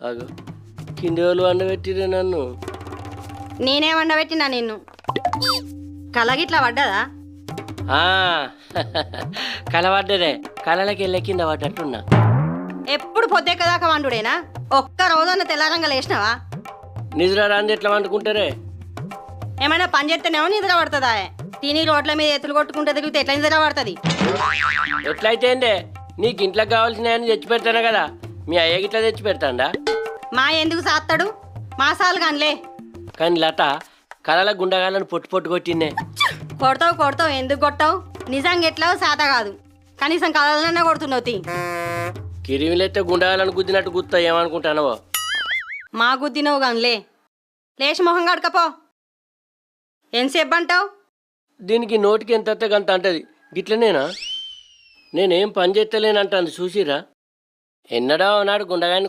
అగో కింది వాళ్ళు వండబెట్టిరే నన్ను. నేనే వండబెట్టినా నిన్ను. కలగిట్లా పడ్డదా? ఆ, కలవడ్డదే. కలలకి వెళ్ళే కింద పడ్డట్టున్నా. ఎప్పుడు పొద్దెక్కదాకా వండుడేనా? ఒక్క రోజన్న తెల్లారంగా లేచినావా? నిద్ర రాంది ఎట్లా వండుకుంటారే? ఏమైనా పని చేస్తేనేమో నిద్ర పడుతుందా? తిని రోడ్ల మీద ఎత్తులు కొట్టుకుంటే తిరిగితే ఎట్లా నిద్ర పడుతుంది? ఎట్లయితే ఏందే, నీకు ఇంట్లోకి కావాల్సినవన్నీ తెచ్చి పెడతాను కదా. మీ అయ్యకి ఇట్లా తెచ్చి పెడతాండా? మా ఎందుకు సాస్తాడు? మాసాలు కానిలే. కానీ లత కలల గుండగాలను పొట్టు పొట్టు కొట్టిందే. కొడతావు ఎందుకు కొట్టావు? నిజంగా ఎట్లావు సాత కాదు. కనీసం కలలన్నా కొడుతున్నావు తీ. కిరిమిలెత్తే గుండగాలను గుద్దినట్టు గుర్తా ఏమనుకుంటానవో. మా గుద్దినవు కానిలే. లేచి మొహం కడకపో. ఎంతసేపు అంటావు? దీనికి నోటికి ఎంత గంత అంటది. గిట్లనేనా? నేనేం పని చేస్తలేనంటాను చూసిరా. ఎన్నడో నాడు గుండగాని